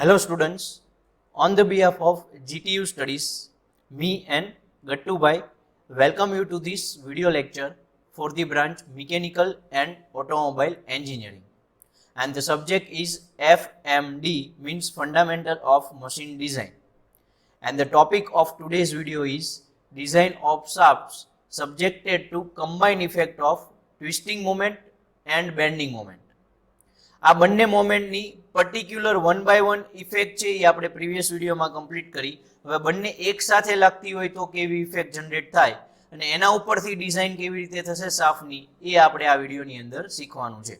Hello students, on the behalf of GTU Studies, me and Gattu Bhai welcome you to this video lecture for the branch Mechanical and Automobile Engineering, and the subject is FMD, means Fundamental of Machine Design, and the topic of today's video is Design of Shafts subjected to combined effect of twisting moment and bending moment. આ બંને મોમેન્ટની particular 1/1 effect છે એ આપણે previous વિડીયોમાં complete કરી. હવે બંને એક સાથે લાગતી હોય તો કેવી ઇફેક્ટ જનરેટ થાય અને એના ઉપરથી ડિઝાઇન કેવી રીતે થશે શાફ્ટની એ આપણે આ વિડીયોની અંદર શીખવાનું છે.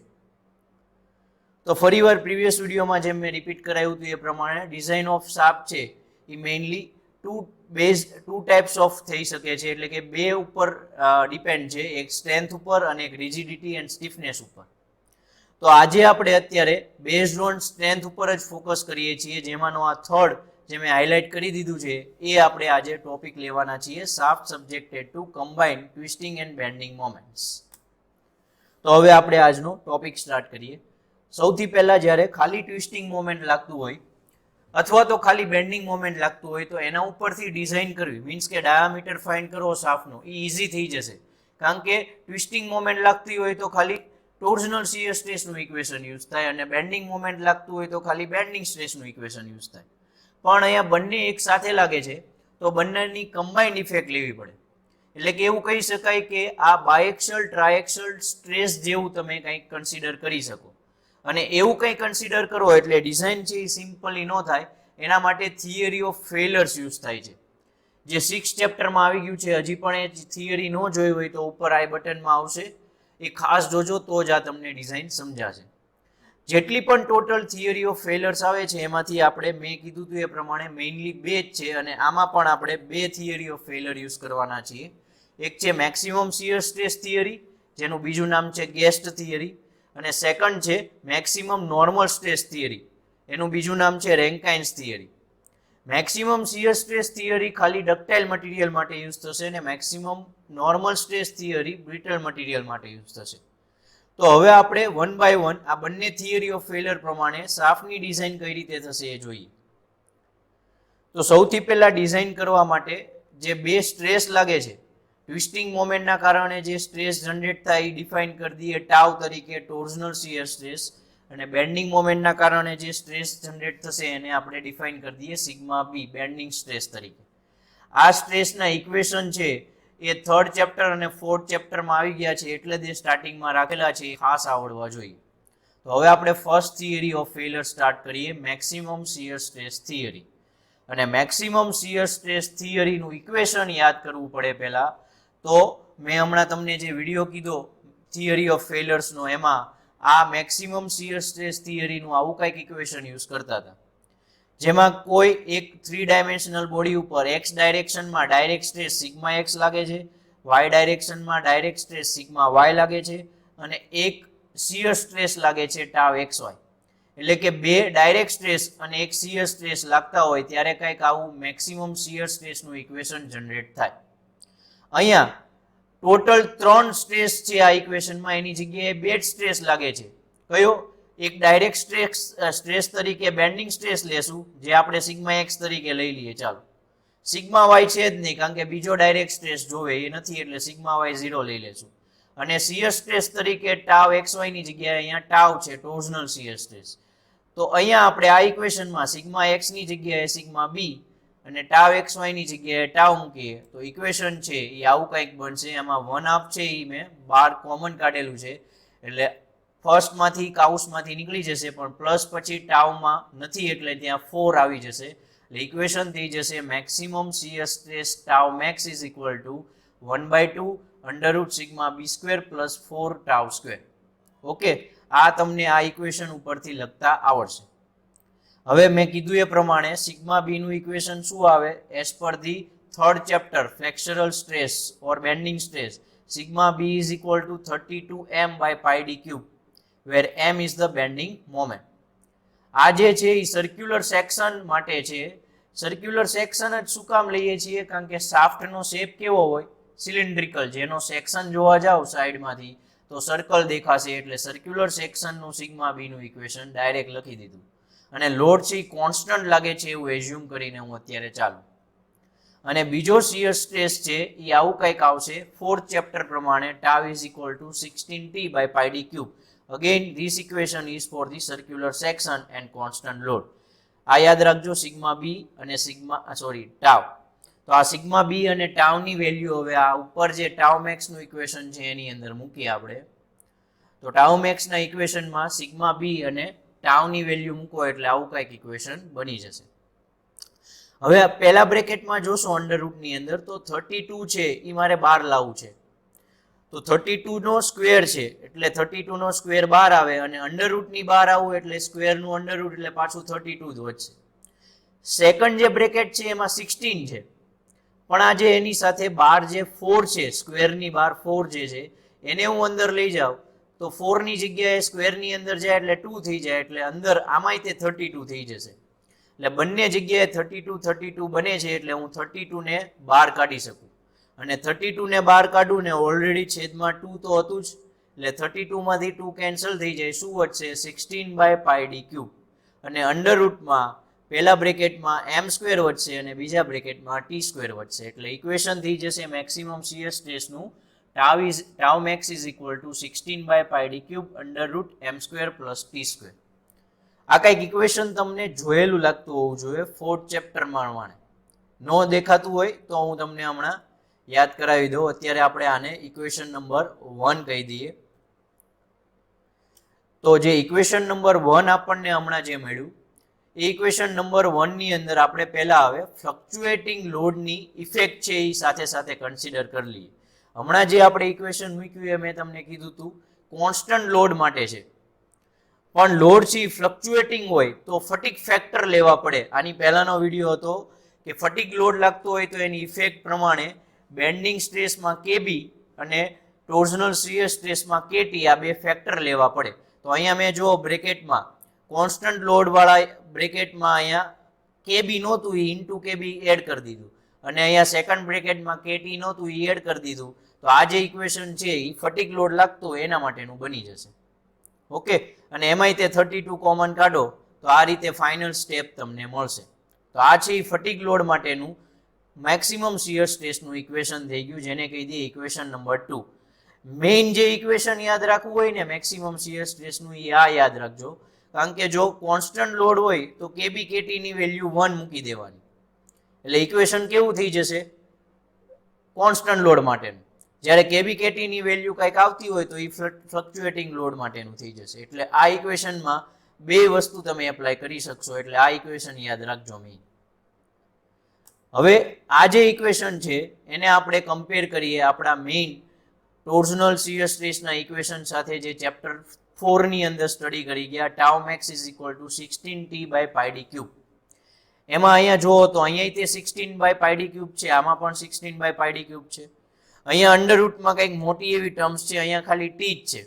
તો ફરીવાર પ્રીવિયસ વિડીયોમાં જેમ મેં રિપીટ કરાવ્યું હતું એ પ્રમાણે ડિઝાઇન ઓફ શાફ્ટ છે એ મેઇનલી ટુ ટાઈપ્સ ઓફ થઈ શકે છે, એટલે કે બે ઉપર ડિપેન્ડ છે, એક સ્ટ્રેન્થ ઉપર અને એક રિજિડિટી એન્ડ સ્ટીફનેસ ઉપર. તો આજે આપણે અત્યારે બેઝડ ઓન સ્ટ્રેન્થ ઉપર જ ફોકસ કરીએ છીએ, જેમાંનો આ થર્ડ જે મેં હાઇલાઇટ કરી દીધું છે એ આપણે આજે ટોપિક લેવાના છીએ, shaft subjected to combined twisting and bending moments. તો હવે આપણે આજનો ટોપિક સ્ટાર્ટ કરીએ. સૌથી પહેલા જ્યારે ખાલી ટ્વિસ્ટિંગ મોમેન્ટ લાગતું હોય અથવા તો ખાલી બેન્ડિંગ મોમેન્ટ લાગતું હોય તો એના ઉપરથી ડિઝાઇન કરવી, મીન્સ કે ડાયામીટર ફાઇન્ડ કરવો શાફ્ટનો, એ ઇઝી થઈ જશે. કારણ કે ટ્વિસ્ટિંગ મોમેન્ટ લાગતી હોય તો ખાલી ટોર્ઝનલ શીયર સ્ટ્રેસનું ઇક્વેશન યુઝ થાય અને બેન્ડિંગ મોમેન્ટ લાગતું હોય તો ખાલી બેન્ડિંગ સ્ટ્રેસનું ઇક્વેશન યુઝ થાય. પણ અહીંયા બંને એક સાથે લાગે છે તો બંનેની કમ્બાઇન્ડ ઇફેક્ટ લેવી પડે. એટલે કે એવું કહી શકાય કે આ બાયએક્સલ ટ્રાયએક્સલ સ્ટ્રેસ જેવું તમે કંઈક કન્સિડર કરી શકો, અને એવું કંઈ કન્સિડર કરો એટલે ડિઝાઇન છે એ સિમ્પલી ન થાય. એના માટે થિયરી ઓફ ફેલર્સ યુઝ થાય છે, જે 6th ચેપ્ટરમાં આવી ગયું છે. હજી પણ એ થિયરી ન જોઈ હોય તો ઉપર આઈ બટનમાં આવશે, એ ખાસ જોજો તો જ આ તમને ડિઝાઇન સમજાશે. જેટલી પણ ટોટલ થિયરી ઓફ ફેલર્સ આવે છે એમાંથી આપણે મેં કીધું હતું એ પ્રમાણે મેઇનલી બે જ છે, અને આમાં પણ આપણે બે થિયરી ઓફ ફેલર યુઝ કરવાના છીએ. એક છે મેક્સિમમ શિયર સ્ટ્રેસ થિયરી, જેનું બીજું નામ છે ગેસ્ટ થિયરી, અને સેકન્ડ છે મેક્સિમમ નોર્મલ સ્ટ્રેસ થિયરી, એનું બીજું નામ છે Rankine's theory. Maximum shear stress theory ખાલી ડક્ટાઇલ મટીરિયલ માટે યુઝ થશે અને maximum normal stress theory brittle material માટે યુઝ થશે. તો હવે આપણે 1/1 આ બંને થિયરી ઓફ ફેલર પ્રમાણે શાફ્ટની ડિઝાઇન કઈ રીતે થશે એ જોઈએ. તો સૌથી પહેલા ડિઝાઇન કરવા માટે જે બે સ્ટ્રેસ લાગે છે, ટ્વિસ્ટિંગ મોમેન્ટના કારણે જે સ્ટ્રેસ જનરેટ થાય એ ડિફાઇન કરી દઈએ ટાઉ તરીકે, ટોર્ઝનલ શિયર સ્ટ્રેસ, અને બેન્ડિંગ મોમેન્ટના કારણે જે સ્ટ્રેસ જનરેટ થશે એને આપણે ડિફાઇન કરી દઈએ સિગ્મા બી, બેન્ડિંગ સ્ટ્રેસ તરીકે. આ સ્ટ્રેસના ઇક્વેશન છે એ 3rd ચેપ્ટર અને 4th ચેપ્ટરમાં આવી ગયા છે, એટલે જ સ્ટાર્ટિંગમાં રાખેલા છે, એ ખાસ આવડવા જોઈએ. તો હવે આપણે first theory of failure start કરીએ, મેક્સિમમ શિયર સ્ટ્રેસ થિયરી. અને મેક્સિમમ શિયર સ્ટ્રેસ થિયરીનું ઇક્વેશન યાદ કરવું પડે પહેલા. તો મેં હમણાં તમને જે વિડીયો કીધો થિયરી ઓફ ફેલર્સનો, એમાં આ મેક્સિમમ શિયર સ્ટ્રેસ થિયરીનું આવું કંઈક ઇક્વેશન યુઝ કરતા હતા, જેમાં કોઈ એક 3 ડાયમેન્શનલ બોડી ઉપર એક્સ ડાયરેક્શનમાં ડાયરેક્ટ સ્ટ્રેસ સિગ્મા એક્સ લાગે છે, વાય ડાયરેક્શનમાં ડાયરેક્ટ સ્ટ્રેસ સિગ્મા વાય લાગે છે, અને એક શિયર સ્ટ્રેસ લાગે છે ટાવ એક્સ વાય. એટલે કે બે ડાયરેક્ટ સ્ટ્રેસ અને એક શિયર સ્ટ્રેસ લાગતા હોય ત્યારે કંઈક આવું મેક્સિમમ શિયર સ્ટ્રેસનું ઇક્વેશન જનરેટ થાય. અહીંયા ટોટલ 3 સ્ટ્રેસ છે આ ઇક્વેશનમાં, એની જગ્યાએ બેડ સ્ટ્રેસ લાગે છે. કયો? એક ડાયરેક્ટ સ્ટ્રેસ તરીકે બેન્ડિંગ સ્ટ્રેસ લેશું, જે આપણે સિગ્મા એક્સ તરીકે લઈ લઈએ. ચાલો, સિગ્મા વાય છે જ નહીં, કારણ કે બીજો ડાયરેક્ટ સ્ટ્રેસ જોવે એ નથી, એટલે સિગ્મા વાય 0 લઈ લેશું. અને શિયર સ્ટ્રેસ તરીકે ટાવ એક્સ વાય ની જગ્યાએ અહીંયા ટાવ છે, ટોર્ઝનલ શિયર સ્ટ્રેસ. તો અહીંયા આપણે આ ઇક્વેશનમાં સિગ્મા એક્સ ની જગ્યાએ સિગ્મા બી અને ટાવ એક્સ વાય ની જગ્યાએ ટાવ મૂકીએ તો ઇક્વેશન છે એ આવું કંઈક બનશે. એમાં 1/2 છે એ મેં બાર કોમન કાઢેલું છે, એટલે ફર્સ્ટમાંથી કાઉસમાંથી નીકળી જશે, પણ પ્લસ પછી ટાવમાં નથી એટલે ત્યાં 4 આવી જશે. એટલે ઇક્વેશન થઈ જશે maximum shear stress tau max is equal to 1/2 under root sigma B square plus 4 tau square. Okay, આ તમને આ ઇક્વેશન ઉપરથી લખતા આવડશે. હવે મેં કીધું એ પ્રમાણે સિગ્મા બી નું ઇક્વેશન શું આવે? As per the 3rd chapter flexural stress or bending stress, sigma B is equal to 32m by pi d cube, where m is the bending moment. આ જે છે એ સર્ક્યુલર સેક્શન માટે છે. સર્ક્યુલર સેક્શન જ શું કામ લઈએ છીએ? કારણ કે શાફ્ટનો શેપ કેવો હોય? સિલિન્ડ્રિકલ. જેનો સેક્શન જોવા જાવ સાઈડમાંથી તો સર્કલ દેખાશે, એટલે સર્ક્યુલર સેક્શનનું સિગ્મા બી નું ઇક્વેશન ડાયરેક્ટ લખી દીધું. અને લોડ છે એ કોન્સ્ટન્ટ લાગે છે એવું એઝ્યુમ કરીને હું અત્યારે ચાલું. અને બીજો શિયર સ્ટ્રેસ છે એ આવું કંઈક આવશે 4th ચેપ્ટર પ્રમાણે tau is equal to 16t/πd cube. Again this equation is for the circular section and constant load. આ યાદ રાખજો, સિગ્મા બી અને ટાઉ. તો આ સિગ્મા બી અને ટાઉ ની વેલ્યુ હવે આ ઉપર જે ટાઉ મેક્સ નું ઇક્વેશન છે એની અંદર મૂકીએ આપણે. તો ટાઉ મેક્સ ના ઇક્વેશનમાં સિગ્મા બી અને ટાઉ ની વેલ્યુ મૂકો એટલે આવું કંઈક ઇક્વેશન બની જશે. હવે પહેલા બ્રેકેટમાં જોશો અંડરરૂટ ની અંદર તો 32 છે એ મારે બહાર લાવવું છે. તો 32 નો સ્ક્વેર છે એટલે 32 નો સ્ક્વેર બહાર આવે અને અંડરરૂટ ની બહાર આવું એટલે સ્ક્વેર નું અંડરરૂટ એટલે પાછું 32 જ વધશે. સેકન્ડ જે બ્રેકેટ છે એમાં 16 છે, પણ આ જે એની સાથે બાર જે 4 છે, સ્ક્વેર ની બહાર 4 જે છે એને હું અંદર લઈ જાઉં તો 4 ની જગ્યાએ સ્ક્વેર ની અંદર જાય એટલે 2 થઈ જાય, એટલે અંદર આમાંય તે 32 થઈ જશે. એટલે બંને જગ્યાએ 32 બને છે એટલે હું 32 ને બહાર કાઢી શકું. અને 32 ને બહાર કાઢું ને ઓલરેડી છેદમાં 2 તો હતું જ, એટલે 32 માંથી 2 કેન્સલ થઈ જાય. શું વધશે? 16/πd cube. અને અંડરરૂટમાં પહેલા બ્રેકેટમાં m² વધશે અને બીજા બ્રેકેટમાં t² વધશે. એટલે ઇક્વેશન થઈ જશે મેક્સિમમ શિયર સ્ટ્રેસનું tau max is equal to 16/πd cube √m² plus t². આ કંઈક ઇક્વેશન તમને જોયેલું લાગતું હોવું જોઈએ 4th ચેપ્ટર પ્રમાણે. નો દેખાતું હોય તો હું તમને હમણાં યાદ કરાવી દઉં. અત્યારે આપણે આને ઇક્વેશન નંબર 1 કહી દઈએ. તો જે ઇક્વેશન નંબર 1 આપણને હમણાં જે મળ્યું એ ઇક્વેશન નંબર 1 ની અંદર આપણે પહેલા હવે ફ્લક્ચ્યુએટિંગ લોડની ઇફેક્ટ છે એ સાથે સાથે કન્સિડર કરી લઈએ. હમણાં જે આપણે ઇક્વેશન મૂક્યું એ મેં તમને કીધું હતું કોન્સ્ટન્ટ લોડ માટે છે, પણ લોડ છે ફ્લક્ચ્યુએટિંગ હોય તો ફટીગ ફેક્ટર લેવા પડે. આની પહેલાનો વિડીયો હતો કે ફટીગ લોડ લાગતો હોય તો એની ઇફેક્ટ પ્રમાણે બેન્ડિંગ સ્ટ્રેસમાં કેબી અને ટોર્ઝનલ શિયર સ્ટ્રેસમાં કેટી આ બે ફેક્ટર લેવા પડે. તો અહીંયા મેં જો બ્રેકેટમાં કોન્સ્ટન્ટ લોડ વાળા બ્રેકેટમાં અહીંયા કેબી નહોતું એ ઇન્ટુ કેબી એડ કરી દીધું, અને અહીંયા સેકન્ડ બ્રેકેટમાં કેટી નહોતું એ એડ કરી દીધું. તો આ જે ઇક્વેશન છે એ ફટીગ લોડ લાગતો હોય એના માટેનું બની જશે. ઓકે, અને એમાંય તે 32 કોમન કાઢો તો આ રીતે ફાઇનલ સ્ટેપ તમને મળશે. તો આ છે ફટીગ લોડ માટેનું મેક્સિમમ શિયર સ્ટ્રેસનું ઇક્વેશન થઈ ગયું, જેને કહી દઈએ ઇક્વેશન નંબર 2. મેઇન જે ઇક્વેશન યાદ રાખવું હોય ને મેક્સિમમ શિયર સ્ટ્રેસનું એ આ યાદ રાખજો, કારણ કે જો કોન્સ્ટન્ટ લોડ હોય તો કેબી કેટી ની વેલ્યુ 1 મૂકી દેવાની, એટલે ઇક્વેશન કેવું થઈ જશે? કોન્સ્ટન્ટ લોડ માટેનું. જ્યારે કેબી કેટી ની વેલ્યુ કંઈક આવતી હોય તો એ ફ્લક્ચ્યુએટિંગ લોડ માટેનું થઈ જશે. એટલે આ ઇક્વેશનમાં બે વસ્તુ તમે એપ્લાય કરી શકશો, એટલે આ ઇક્વેશન યાદ રાખજો મેં. હવે આ જે ઇક્વેશન છે એને આપણે કમ્પેર કરીએ આપણા મેઇન ટોર્ઝનલ શિયર સ્ટ્રેસના ઇક્વેશન સાથે જે ચેપ્ટર 4 ની અંદર સ્ટડી કરી ગયા. tau max is equal to 16t/πd cube. એમાં અહીંયા જુઓ તો અહીંયા તે 16/πd cube છે, આમાં પણ 16/πd cube છે. અહીંયા અંડરરૂટમાં કંઈક મોટી એવી ટર્મ્સ છે, અહીંયા ખાલી t જ છે.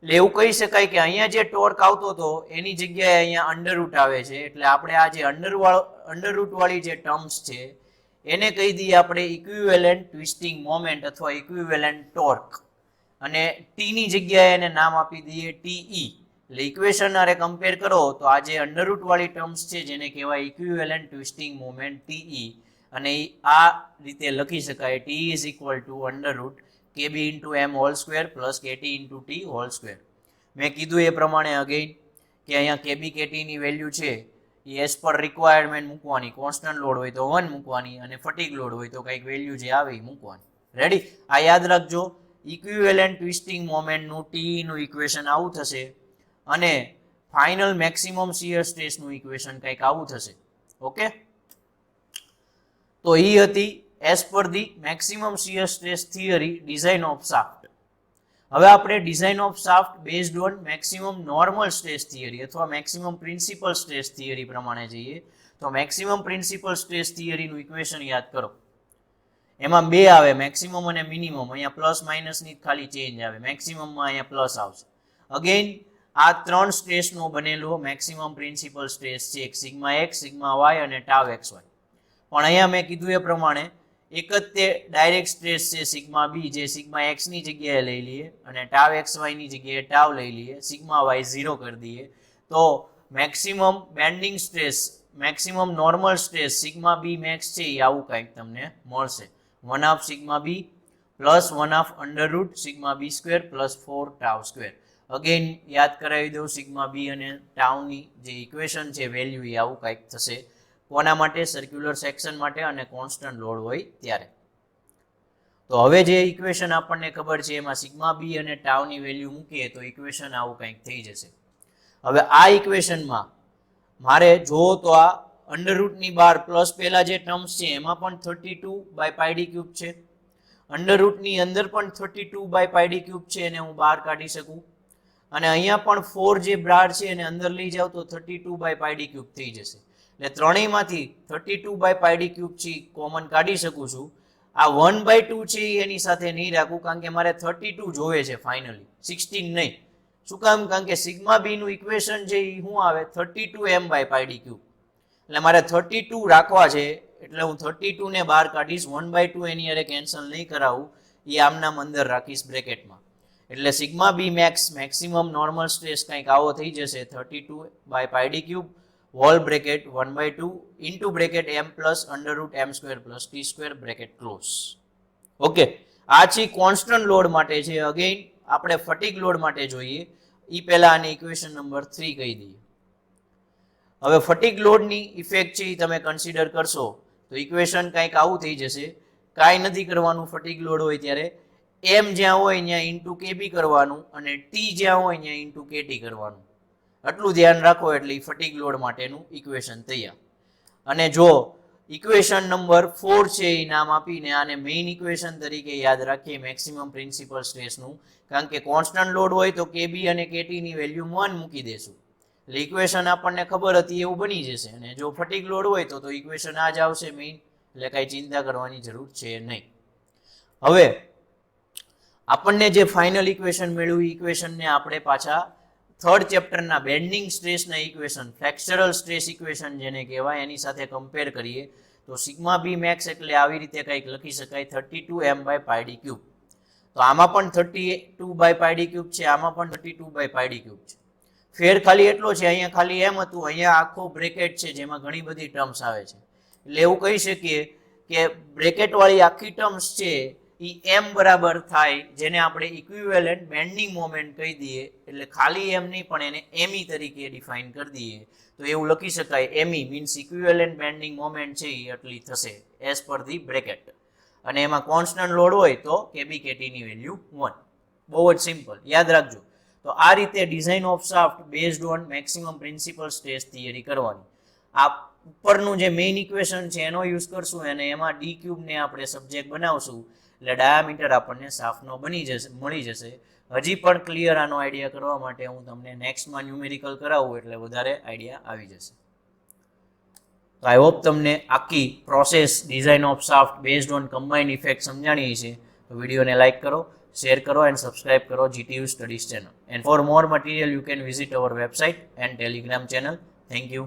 એટલે એવું કહી શકાય કે અહીંયા જે ટોર્ક આવતો હતો એની જગ્યાએ અહીંયા અંડરરૂટ આવે છે. એટલે આપણે આ જે અંડરરૂટ વાળી જે ટર્મ્સ છે એને કહી દઈએ આપણે ઇક્વિવેલન્ટ ટ્વિસ્ટિંગ મોમેન્ટ અથવા ઇક્વિવેલન્ટ ટોર્ક, અને ટી ની જગ્યાએ એને નામ આપી દઈએ ટીઈ. એટલે ઇક્વેશન આરે કમ્પેર કરો તો આ જે અંડરરૂટ વાળી ટર્મ્સ છે જેને કહેવાય ઇક્વિવેલન્ટ ટ્વિસ્ટિંગ મોમેન્ટ ટીઈ, અને આ રીતે લખી શકાય T is equal two under root kb into m whole square plus kt into t whole square. મેં કીધું એ પ્રમાણે અગેઇન કે અહીંયા kb kt ની વેલ્યુ છે એ એઝ પર રિક્વાયરમેન્ટ મૂકવાની, કોન્સ્ટન્ટ લોડ હોય તો 1 મૂકવાની અને ફટીગ લોડ હોય તો કંઈક વેલ્યુ જે આવે એ મૂકવાની. રેડી? આ યાદ રાખજો. ઇક્વિવેલન્ટ ટ્વિસ્ટિંગ મોમેન્ટનું ટી નું ઇક્વેશન આવું થશે અને ફાઇનલ મેક્સિમમ શિયર સ્ટ્રેસનું ઇક્વેશન કંઈક આવું થશે. ઓકે, તો એ હતી as per the maximum shear stress theory design of shaft. હવે આપણે design of shaft based on maximum normal stress theory અથવા maximum principal stress theory પ્રમાણે જઈએ. તો maximum principal stress theory નું ઇક્વેશન યાદ કરો. એમાં બે આવે, મેક્સિમમ અને મિનિમમ. અહીંયા પ્લસ માઇનસ ની ખાલી ચેન્જ આવે, મેક્સિમમમાં અહીંયા પ્લસ આવશે. અગેન આ ત્રણ સ્ટ્રેસનો બનેલો મેક્સિમમ પ્રિન્સિપલ સ્ટ્રેસ છે, એક સિગ્મા એક્સ, સિગ્મા વાય અને ટાવ એક્સ વાય. પણ અહીંયા મેં કીધું એ પ્રમાણે એક જ તે ડાયરેક્ટ સ્ટ્રેસ છે સિગ્મા બી, જે સિગ્મા એક્સ ની જગ્યાએ લઈ લઈએ અને ટાવ એક્સ વાય ની જગ્યાએ ટાવ લઈ લઈએ, સિગ્મા વાય 0 કરી દઈએ. તો maximum bending stress, maximum normal stress sigma B max છે એ આવું કંઈક તમને મળશે, 1/2 sigma B plus 1/2 under root sigma B square plus 4 tau square. Again યાદ કરાવી દઉં, સિગ્મા બી અને ટાઉની જે ઇક્વેશન છે વેલ્યુ એ આવું કંઈક થશે. કોના માટે? સર્ક્યુલર સેક્શન માટે અને કોન્સ્ટન્ટ લોડ હોય ત્યારે. તો હવે જે ઇક્વેશન આપણને ખબર છે એમાં સિગ્મા બી અને ટાઉની વેલ્યુ મૂકીએ તો ઇક્વેશન આવું કંઈક થઈ જશે. હવે આ ઇક્વેશનમાં મારે જો તો આ અંડર રૂટની બહાર પ્લસ પહેલા જે ટર્મ્સ છે એમાં પણ 32/πd³ છે, અંડર રૂટની અંદર પણ 32/πd³ છે એને હું બહાર કાઢી શકું, અને અહીંયા પણ 4 જે બહાર છે એને અંદર લઈ જાવ તો 32/πd³ થઈ જશે. એટલે ત્રણેયમાંથી 32/πd³ છે કોમન કાઢી શકું છું. આ 1/2 છે એની સાથે નહીં રાખું, કારણ કે મારે 32 જોવે છે ફાઇનલી, 16 નહીં. શું કામ? કારણ કે સિગ્મા બી નું ઇક્વેશન છે એ શું આવે? 32m/πd³. એટલે મારે 32 રાખવા છે, એટલે હું 32 ને બહાર કાઢીશ, 1/2 એની અરે કેન્સલ નહીં કરાવું, એ આમનામ અંદર રાખીશ બ્રેકેટમાં. એટલે sigma B max, maximum normal stress કંઈક આવો થઈ જશે, 32/πd³ whole bracket 1/2 into bracket m plus under root m square plus t square bracket close. Okay, આ છે કોન્સ્ટન્ટ લોડ માટે છે. અગેઇન આપણે ફટીગ લોડ માટે જોઈએ એ પહેલા આની ઇક્વેશન નંબર 3 કહી દઈએ. હવે ફટીગ લોડની ઇફેક્ટ છે એ તમે કન્સિડર કરશો તો ઇક્વેશન કંઈક આવું થઈ જશે. કાંઈ નથી કરવાનું, ફટીગ લોડ હોય ત્યારે m જ્યાં હોય ત્યાં ઇન્ટુ કેબી કરવાનું અને t જ્યાં હોય ત્યાં ઇન્ટુ કેટી કરવાનું. આટલું ધ્યાન રાખો એટલે ફટીગ લોડ માટેનું ઇક્વેશન તૈયાર. અને જો ઇક્વેશન નંબર 4 છે એ નામ આપીને આને મેઇન ઇક્વેશન તરીકે યાદ રાખીએ મેક્સિમમ પ્રિન્સિપલ સ્ટ્રેસનું, કારણ કે કોન્સ્ટન્ટ લોડ હોય તો કેબી અને કેટીની વેલ્યુ 1 મૂકી દેશું એટલે ઇક્વેશન આપણને ખબર હતી એવું બની જશે. અને જો ફટીગ લોડ હોય તો ઇક્વેશન આ જ આવશે મેઇન, એટલે કાંઈ ચિંતા કરવાની જરૂર છે નહીં. હવે આપણને જે ફાઇનલ ઇક્વેશન મળ્યું એ ઇક્વેશનને આપણે પાછા થર્ડ ચેપ્ટરના બેન્ડિંગ સ્ટ્રેસના ઇક્વેશન, ફ્લેક્ચરલ સ્ટ્રેસ ઇક્વેશન જેને કહેવાય એની સાથે કમ્પેર કરીએ તો સિગ્મા બી મેક્સ એટલે આવી રીતે કંઈક લખી શકાય, 32m/πd³. તો આમાં પણ 32/πd³ છે, આમાં પણ 32/πd³ છે. ફેર ખાલી એટલો છે, અહીંયા ખાલી એમ હતું, અહીંયા આખો બ્રેકેટ છે જેમાં ઘણી બધી ટર્મ્સ આવે છે. એટલે એવું કહી શકીએ કે બ્રેકેટવાળી આખી ટર્મ્સ છે એ m બરાબર થાય, જેને આપણે ઇક્વિવેલન્ટ બેન્ડિંગ મોમેન્ટ કહી દઈએ. એટલે ખાલી m નહીં પણ એને me તરીકે ડિફાઇન કરી દઈએ તો એવું લખી શકાય, me means equivalent bending moment છે એ આટલી થશે એઝ પર ધી બ્રેકેટ. અને એમાં કોન્સ્ટન્ટ લોડ હોય તો કેબી કેટીની વેલ્યુ 1. બહુ જ સિમ્પલ, યાદ રાખજો. તો આ રીતે design of shaft based on maximum principal stress theory કરવાની. આ ઉપરનું જે મેઇન ઇક્વેશન છે એનો યુઝ કરશું અને એમાં d³ ને આપણે સબ્જેક્ટ બનાવશું, એટલે ડાયામીટર આપણને શાફ્ટનો મળી જશે. હજી પણ ક્લિયર આનો આઈડિયા કરવા માટે હું તમને નેક્સ્ટમાં ન્યુમેરિકલ કરાવું એટલે વધારે આઈડિયા આવી જશે. તો આઈ હોપ તમને આખી process design of shaft based on combined effect સમજાણી છે. તો વિડીયોને લાઇક કરો, શેર કરો એન્ડ સબસ્ક્રાઇબ કરો GTU studies channel. And for more material you can visit our website and telegram channel. Thank you.